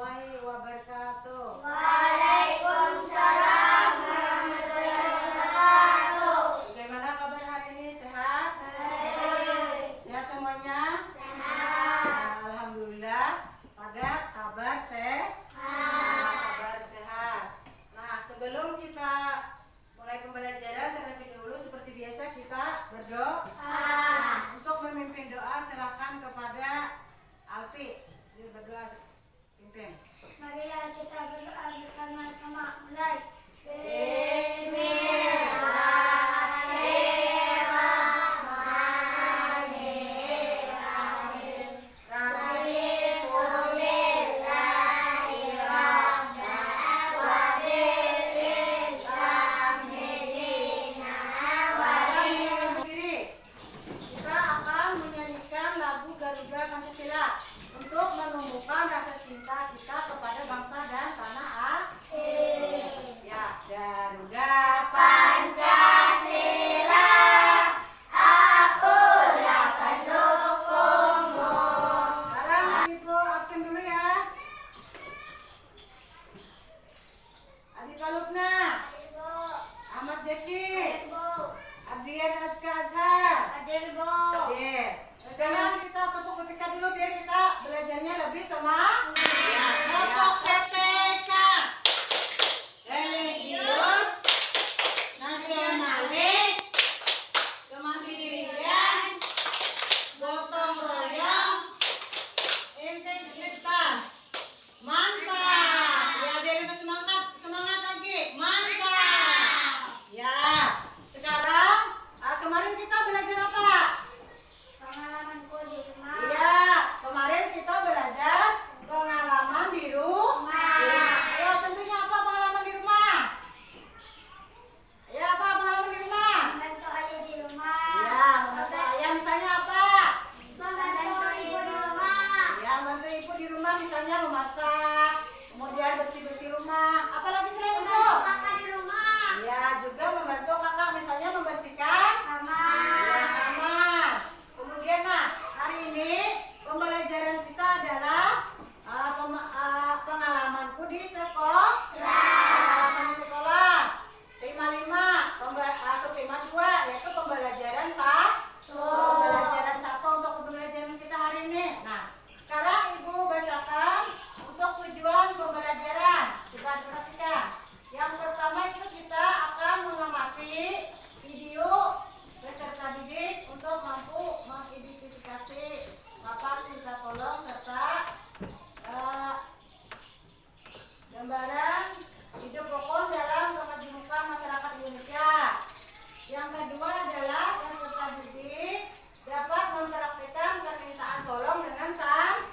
warahmatullahi wabarakatuh. Waalaikumsalam warahmatullahi wabarakatuh. Bagaimana kabar hari ini? Sehat? Baik. Sehat semuanya? Sehat. Alhamdulillah. Pada kabar sehat. Nah, sebelum kita mulai pembelajaran, terlebih dahulu seperti biasa kita berdoa. Nah, untuk memimpin doa silakan kepada Alfi. Dia berdoa pimpin. Marilah kita berdoa bersama-sama. Mulai. Kita akan menyanyikan lagu Garuda Pancasila untuk menumbuhkan rasa cinta kita kepada bangsa dan tanah air. Ya, Garuda Pancasila, akulah pendukungmu. Sekarang Ibu absen dulu ya. Adi Kalupna, Ibu, Ahmad Jeki, Ibu, Adrian Aska Azhar. Adil, Bu. Oke. Sekarang kita tepuk kepika dulu biar kita belajarnya lebih semangat. Kelompok PPK. Religius, nasionalis, kemandirian, gotong royong, integritas. Mantap. Ya, biar lebih semangat, semangat lagi. Mantap. Ya. Sekarang kemarin kita belajar apa? Pengalamanku di rumah. Iya, kemarin kita belajar pengalaman di rumah. Ayo, tentunya apa pengalaman di rumah? Ya, apa pengalaman di rumah? Membantu ayah di rumah. Ya, membantu ayah misalnya apa? Membantu ibu di rumah. Ya, bantu ibu di rumah misalnya memasak, kemudian bersih-bersih rumah. Apalagi selain itu? Membantu kakak di rumah. Ya, juga membantu kakak misalnya membersihkan Kamar. kamar. Kemudian hari ini pembelajaran kita adalah pengalamanku di sekolah. Pengalaman di sekolah. Tema 5, subtema 2 yaitu pembelajaran 1. Pembelajaran 1 untuk pembelajaran kita hari ini. Nah, sekarang Ibu bacakan untuk tujuan pembelajaran. Coba perhatikan. Yang pertama itu kita akan mengamati video peserta didik untuk mampu mengidentifikasi papan minta tolong serta gambaran hidup rukun dalam kemajemukan masyarakat Indonesia. Yang kedua adalah peserta didik dapat mempraktikkan permintaan tolong dengan santun.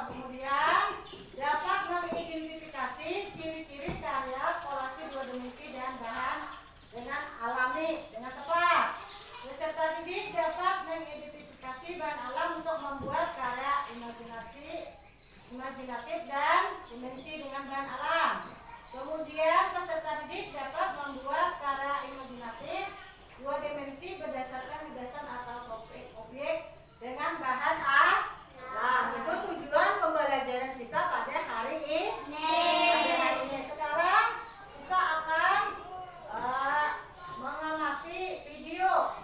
Kemudian dapat mengidentifikasi ciri-ciri karya kolase dua dimensi dan bahan dengan alami dengan tepat. Peserta didik dapat mengidentifikasi bahan alam untuk membuat karya imajinatif dan dimensi dengan bahan alam. Kemudian peserta didik dapat membuat karya imajinatif dua dimensi berdasarkan gagasan atau objek dengan bahan alam. Itu tujuan pembelajaran kita pada hari ini. Sekarang kita akan mengamati video.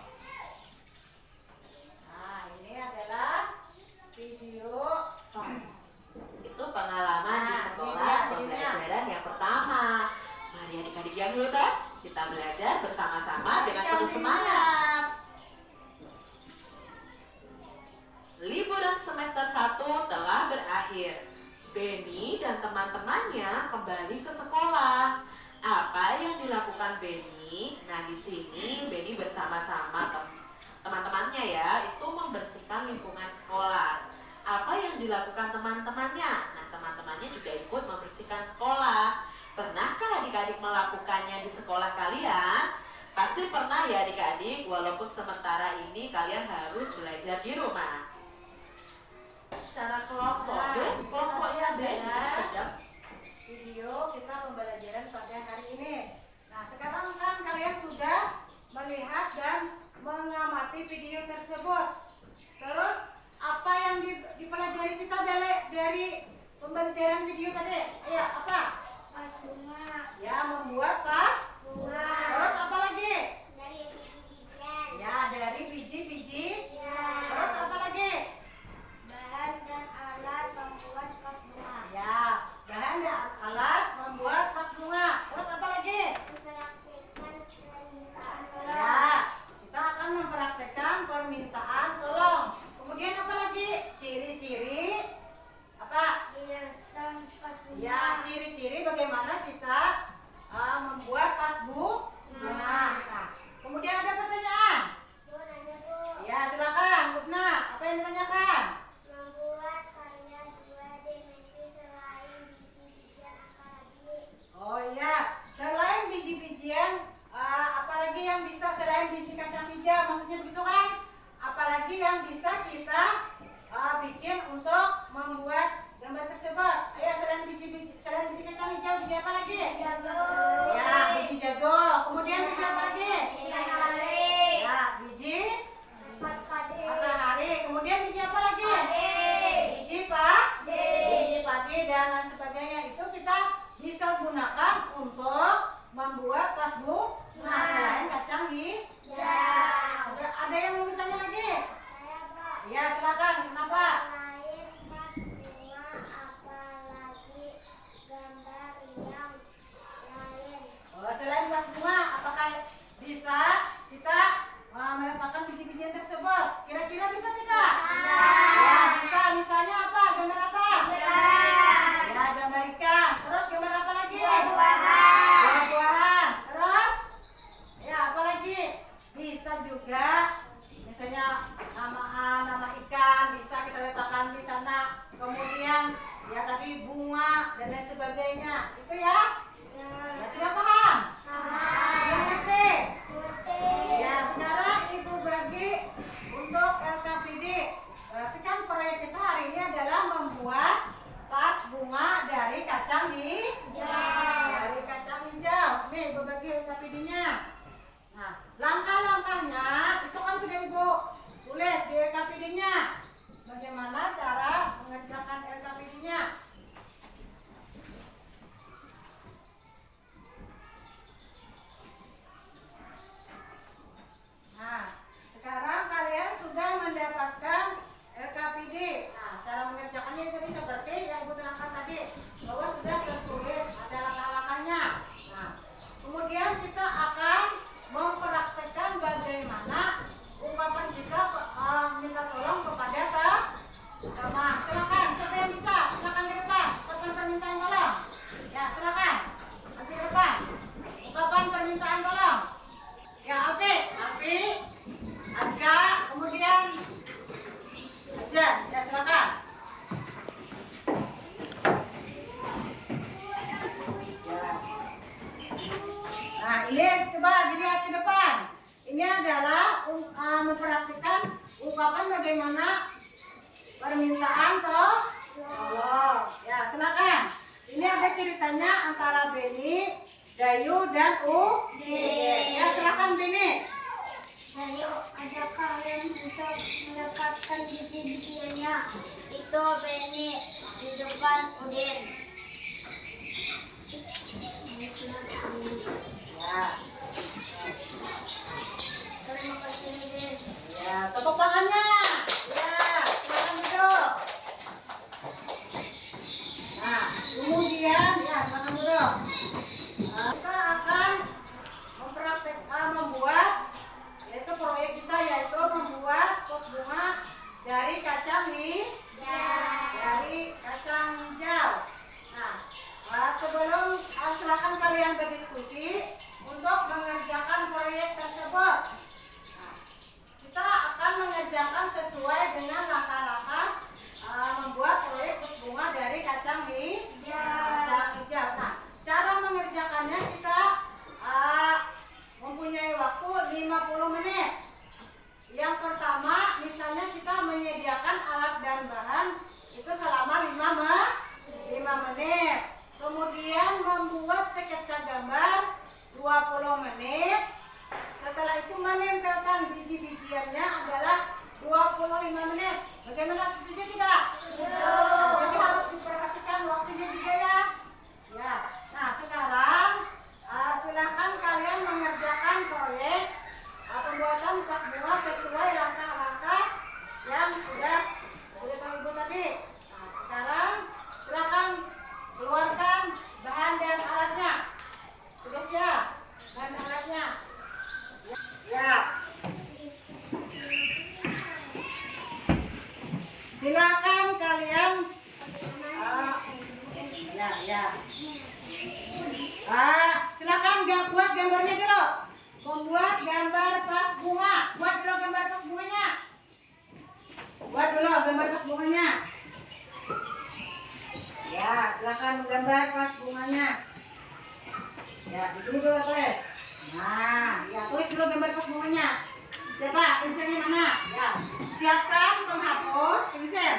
Nah, ini adalah video. Itu pengalaman di sekolah pembelajaran yang pertama. Mari adik-adik yang hebat, kita belajar bersama-sama dengan penuh semangat. Liburan semester 1 telah berakhir. Benny dan teman-temannya kembali ke sekolah. Apa yang dilakukan Benny? Nah, di sini Benny bersama-sama teman-temannya ya, itu membersihkan lingkungan sekolah. Apa yang dilakukan teman-temannya? Nah, teman-temannya juga ikut membersihkan sekolah. Pernahkah adik-adik melakukannya di sekolah kalian? Pasti pernah ya adik-adik, walaupun sementara ini kalian harus belajar di rumah. Secara kelompok, kelompoknya Benny sedang Video kita pembelajaran pada hari ini. Nah, sekarang kan kalian sudah melihat dan mengamati video tersebut. Terus apa yang dipelajari kita dari pembelajaran video tadi. Ayo, apa? Vas bunga. Ya, membuat vas Bunga. terus apa lagi? Dari biji-bijian. Ya, dari biji-biji. Ya. Terus apa lagi? Bahan dan alat membuat vas bunga. Ya, bahan dan alat membuat vas bunga. Terus apa lagi? Mempraktikkan permintaan tolong. Ya, kita akan mempraktekkan permintaan tolong. Kemudian apa lagi? Ciri-ciri apa? Hiasan vas bunga. Ya, ciri-ciri bagaimana kita membuat vas bunga. Nah, kemudian ada pertanyaan. Bu, nanya Bu. Ya, silakan, Lupna. Apa yang ditanyakan? Membuat karya dua dimensi selain biji-bijian apalagi? Oh iya, selain biji-bijian, apalagi yang bisa selain biji kacang hijau, maksudnya begitu kan? Apalagi yang bisa kita bikin untuk membuat gambar tersebut. Ayo, selain biji kacang hijau, biji apa lagi? Jago. Ya, biji jago. Kemudian biji apa lagi? Matahari. Ya, biji Padi. matahari. Kemudian biji apa lagi? Biji padi dan lain sebagainya. Itu kita bisa gunakan untuk membuat vas bunga selain kacang hijau. Sudah ada yang mau bertanya lagi? Saya Pak. Ya, silakan. Kenapa? Selain vas bunga apalagi gambar yang lain? Oh, selain vas bunga, apakah bisa kita meletakkan biji-bijian tersebut? Kira-kira bisa tidak? Ya, bisa. Misalnya apa? Gambar apa? Ya, gambar ikan. Terus gambar apa lagi? Buah-buahan. Terus? Ya, apa lagi? Bisa juga. Misalnya nama ikan bisa kita letakkan di sana. Kemudian ya tadi bunga dan lain sebagainya. Itu ya? Ya, sudah paham? Sudah ngerti? Ya, sekarang Ibu bagi untuk LKPD. Berarti kan proyek kita hari ini adalah membuat vas bunga dari kacang hijau. Nih, Ibu bagi LKPD-nya. Nah, langkah-langkahnya itu kan sudah Ibu tulis di LKPD-nya. Bagaimana cara mengerjakan LKPD-nya? Nah, sekarang kalian sudah mendapatkan LKPD. Nah, cara mengerjakannya jadi seperti yang Ibu terangkan tadi, bahwa sudah tertulis ada langkah-langkahnya. Nah, kemudian kita akan mempraktekkan bagaimana ungkapan kita minta tolong kepada teman. Silakan, siapa yang bisa? Silakan ke depan. Ungkapan permintaan tolong. Ya, silakan. Nanti ke depan. Ungkapan permintaan tolong. Ya, Alfi, Azga, kemudian Aja. Ya, silakan. Ya. Nah, ini coba dilihat ke depan. Ini adalah mempraktikkan ungkapan bagaimana permintaan tolong. Ya, silakan. Ini ada ceritanya antara Beni, Dayu, dan Ya, silakan Beni. Ayo ajak kalian untuk mendekatkan biji-bijiannya. Itu Beni di depan Udin. Ya. Terima kasih Udin. Ya, tepuk tangannya. Ya, silakan duduk. Nah, kemudian ya, silakan duduk. Kita akan membuat yaitu proyek kita yaitu membuat pot bunga dari kacang hijau. Nah, sebelum silakan kalian berdiskusi untuk mengerjakan proyek tersebut. Nah, kita akan mengerjakan sesuai dengan langkah-langkah membuat proyek pot bunga dari kacang hijau. Nah, cara mengerjakannya kita mempunyai waktu 50 menit. Yang pertama, misalnya kita menyediakan alat dan Ya, silakan gambar pas bunganya. Ya, di sini dulu tulis. Nah, ya tulis dulu gambar pas bunganya. Siapa? Pensilnya mana? Ya, siapkan penghapus pensil.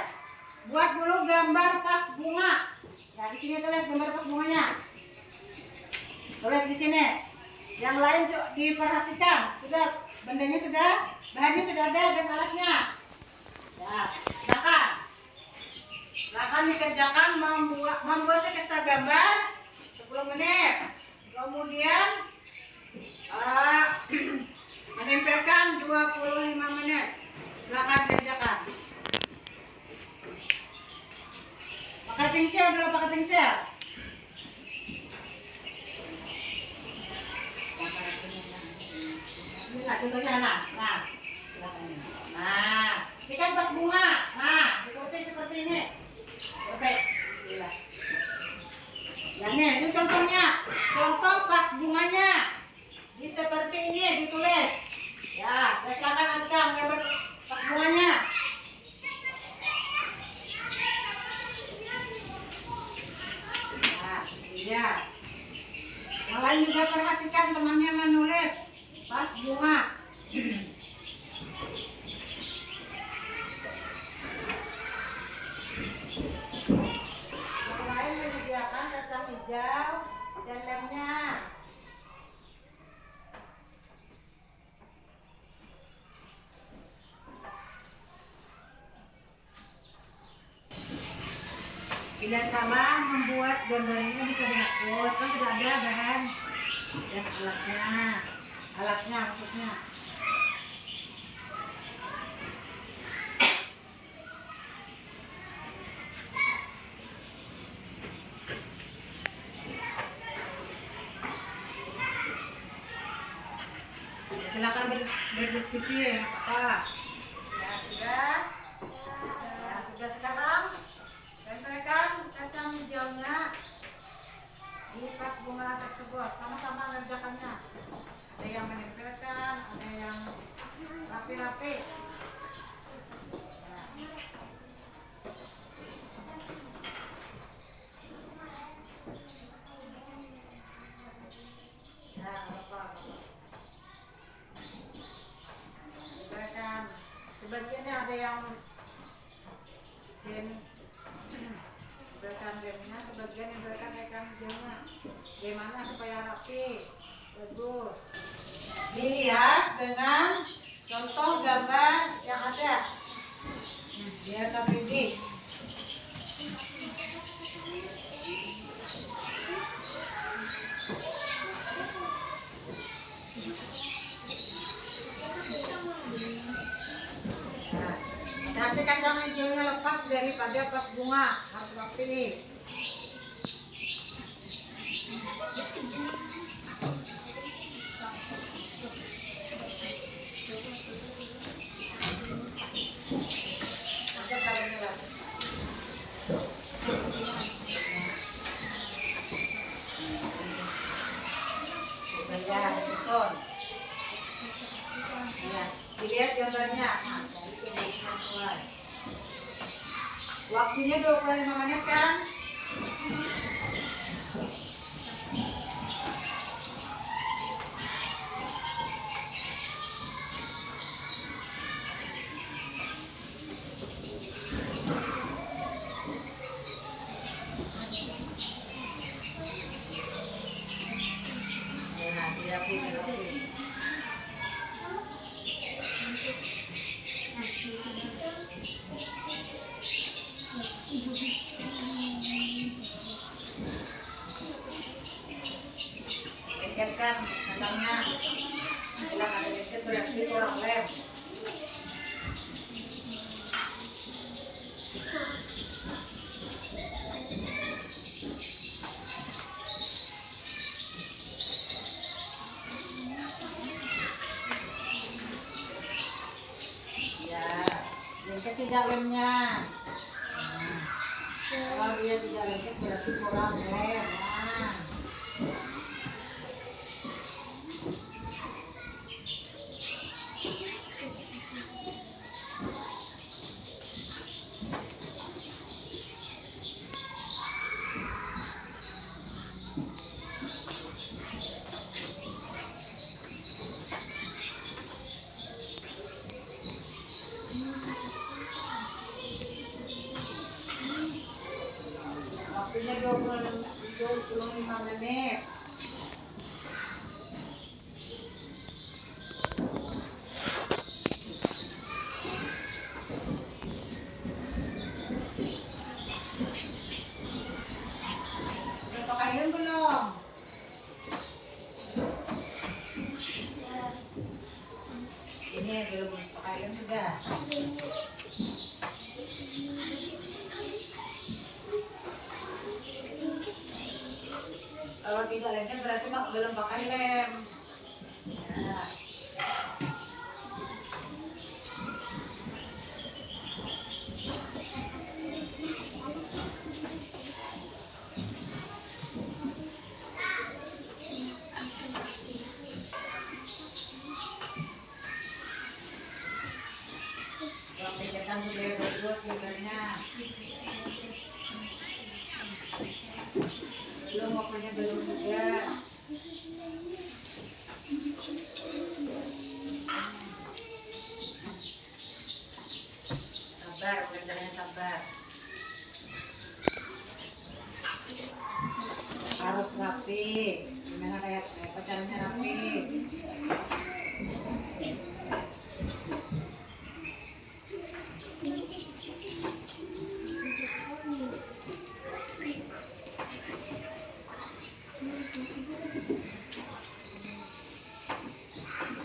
Buat dulu gambar pas bunga. Ya, di sini tulis gambar pas bunganya. Tulis di sini. Yang lain diperhatikan. Sudah, bendanya sudah, bahannya sudah ada dan alatnya. Ya, silakan. Silakan dikerjakan membuat sketsa gambar 10 menit. Kemudian menempelkan 25 menit. Silakan kerjakan. Pakai pensil dulu, pakai pensil. Nah, contohnya anak. Nah, silakan. Nah, ini kan pas bunga. Nah, seperti ini. Oke. Ya nih, ini contohnya. Contoh pas bunganya. Ini seperti ini ditulis. Ya, silakan Azka gambar pas bunganya. Nah, iya. Yang lain juga perhatikan temannya menulis pas bunga. Yang lain menyediakan kacang hijau dan lemnya. Tidak salah membuat gambarnya bisa dihapus, kan sudah ada bahan dan alatnya maksudnya. Silakan berdiskusi apa? Ya sudah. Ya sudah, sekarang tempelkan kacang hijaunya di pas bunga tersebut. Sama-sama ngerjakannya. Ada yang menempelkan, ada yang rapi-rapi. Ya, apa-apa. Tempelkan. Sebagiannya ada yang berikan gemnya, sebagian yang berikan kacang hijaunya. Gimana supaya rapi, bagus. Dilihat dengan contoh gambar yang ada. Biar terpilih. Hati kacang hijaunya lepas daripada pas bunga, harus rapi. Ya, susun. Ya, dilihat gambarnya. Waktunya 25 menit kan? Ya, rapi. Lengkapkan kacangnya. Silakan lengkap, berarti kurang lem. Ya, lengkap tidak lemnya. Nah, kalau dia tidak lengkap berarti kurang lem. Nah. Waktunya 25 menit. Udah pakai helm belum? Ini belum pakai helm sudah. Kalau tidak lengket berarti belum pakai lem. Ya. Yang pikirkan sudah bagus sebenarnya. Belum waktunya belum juga. Sabar, kerjanya sabar. Harus rapi. Gimana kayak pacarnya rapi.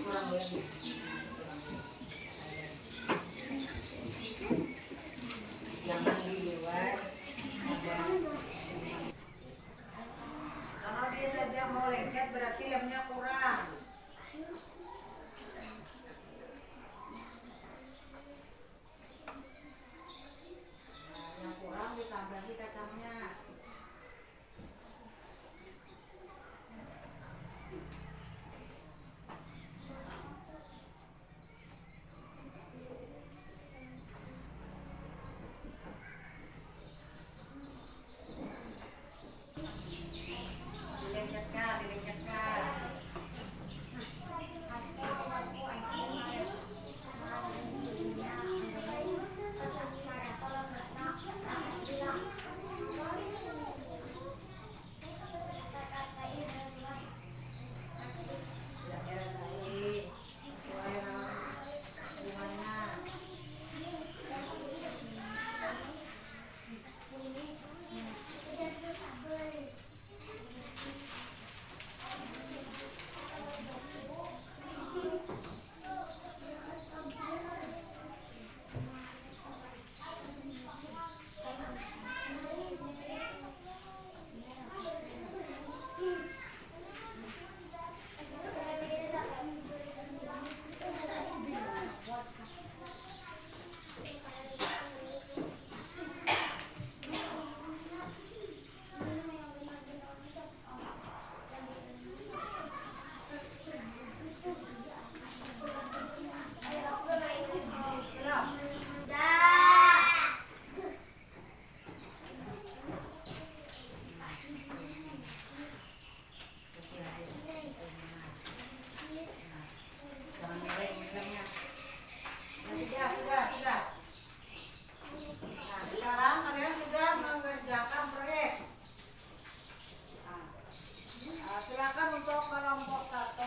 Kurang lebih. Jangan di luar. Kalau dia mau lengket berarti lemnya kurang. Nah, yang kurang ditambahi kacangnya. Dilengketkan. Dirantai sesuai hubungannya. Jangan miring minumnya. Sudah. Nah, sekarang kalian sudah mengerjakan proyek. Nah, silakan untuk kelompok 1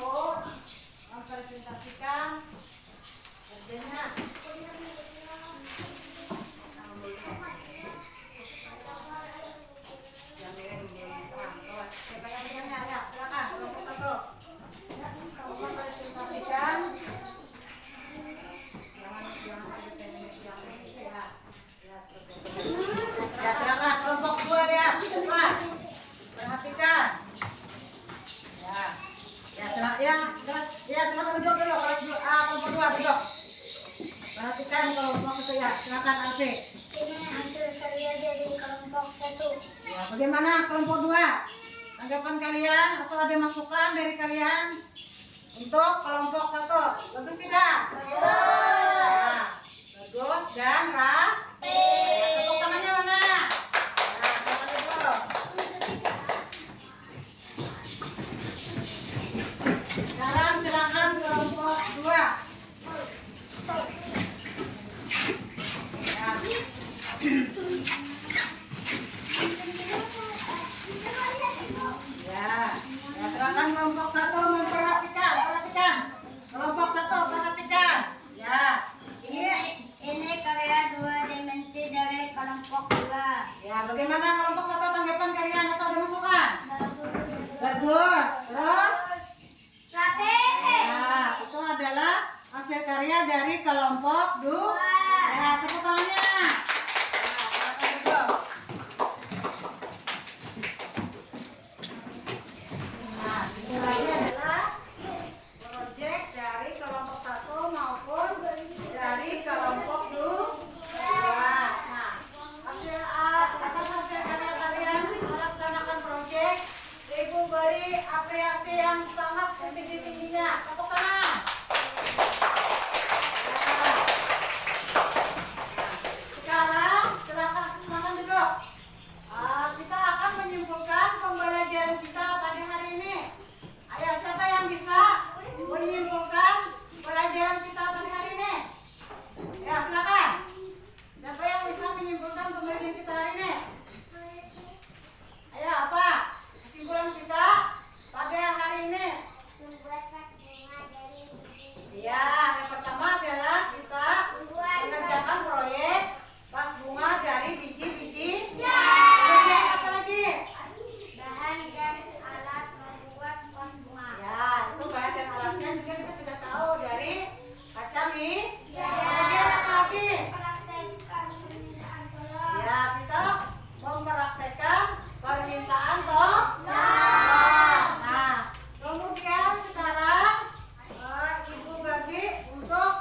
mempresentasikan kerjanya. Jangan miring minum. Siapa yang kerjanya? Ya, silakan kelompok 1. Mempresentasikan. Ya, silakan kelompok 2 ya. Cepat. Perhatikan. Ya, silakan duduk dulu. Kelompok 2 duduk. Perhatikan kelompok itu ya. Silakan Alfi. Ini hasil karya dari kelompok 1. Ya, bagaimana kelompok 2? Tanggapan kalian atau ada masukan dari kalian untuk kelompok 1? Bagus tidak? Bagus. Bagus dan rapi. Ya, tepuk tangannya mana? Nah, silakan duduk. Sekarang silakan kelompok 2. Ya. kelompok 1 memperhatikan, perhatikan. Kelompok 1 perhatikan. Ya, Ini karya dua dimensi dari kelompok 2. ya bagaimana kelompok 1 tanggapan kalian atau ada masukan? Bagus. Terus? Rapi. Ya, itu adalah hasil karya dari kelompok 2. Ya, tepuk tangannya. Nah, silakan duduk. Nah, ini lagi adalah proyek dari kelompok 1 maupun dari kelompok 2. Nah, atas hasil karya kalian melaksanakan proyek, Ibu beri apresiasi yang sangat setinggi-tingginya. Tepuk tangan. Sekarang silakan duduk. Kita akan menyimpulkan pembelajaran kita pada hari ini. Ayo, siapa yang bisa menyimpulkan pelajaran kita pada hari ini? Ya, silakan. Siapa yang bisa menyimpulkan pembelajaran kita hari ini? Ayo, apa kesimpulan kita pada hari ini? Membuat tas bunga dari biji. Ya, yang pertama adalah kita mengerjakan proyek vas bunga dari biji-biji. Kemudian apa lagi? Bahan dan alat membuat vas bunga. Ya, itu bahan dan alatnya juga kita sudah tahu dari kaca Kemudian apa lagi? Praktekkan permintaan tolong. Ya, kita mempraktekkan permintaan tolong. Nah, kemudian sekarang Ibu bagi untuk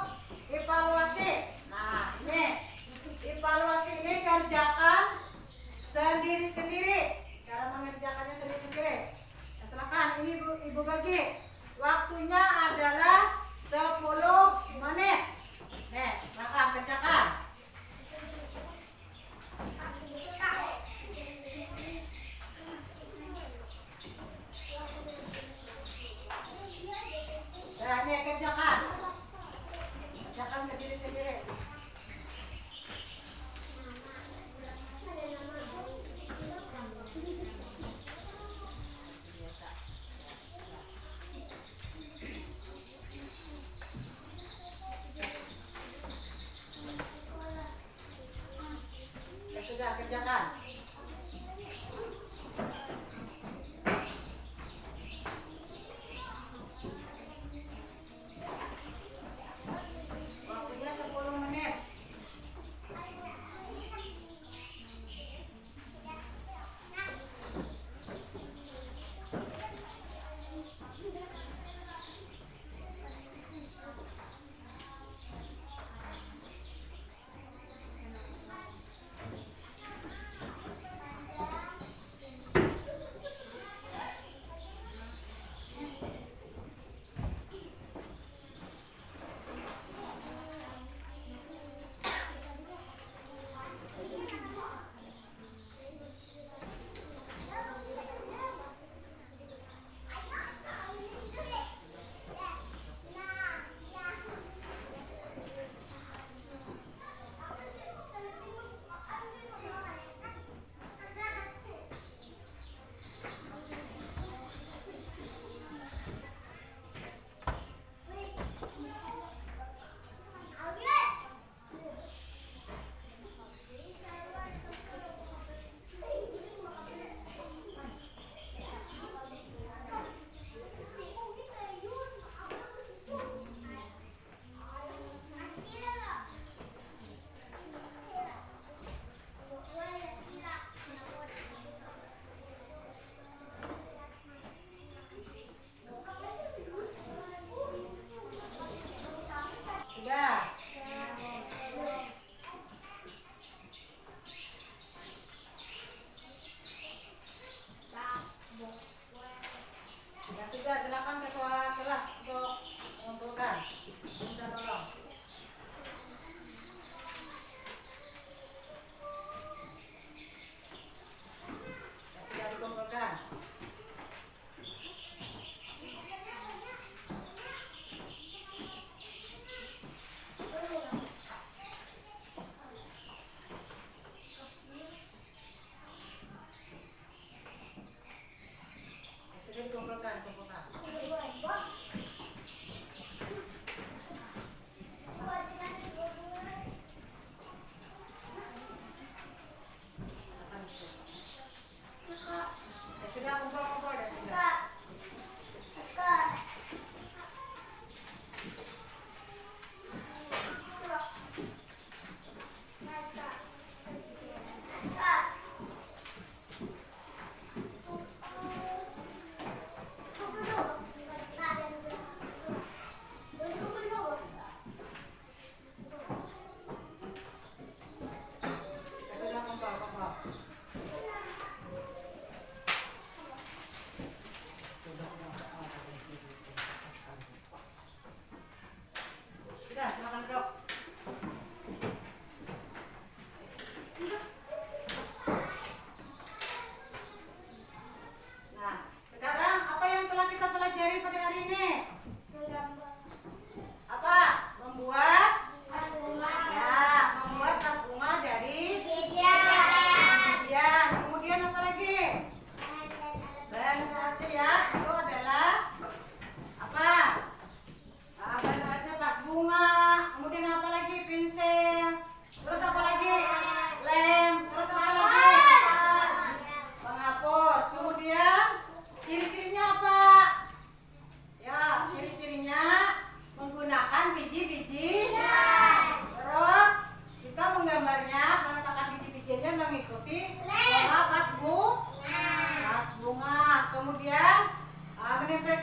evaluasi. Nah, ini evaluasi ini kerjakan sendiri-sendiri. Cara mengerjakannya sendiri-sendiri. Nah, silakan ini Ibu bagi. Waktunya adalah 10 menit. Silakan kerjakan. Nah, ini kerjakan. Kerjakan sendiri-sendiri.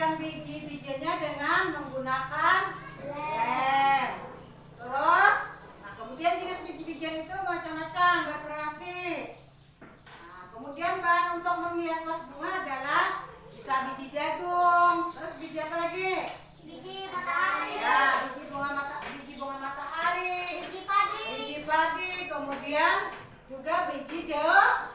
mencairkan biji-bijinya dengan menggunakan lem. Terus, nah kemudian jenis biji-bijian itu macam-macam, bervariasi. Nah, kemudian bahan untuk menghias vas bunga adalah bisa biji jagung. Terus biji apa lagi? Biji matahari. Ya, biji bunga matahari. Biji padi. Biji padi, kemudian juga biji jeruk.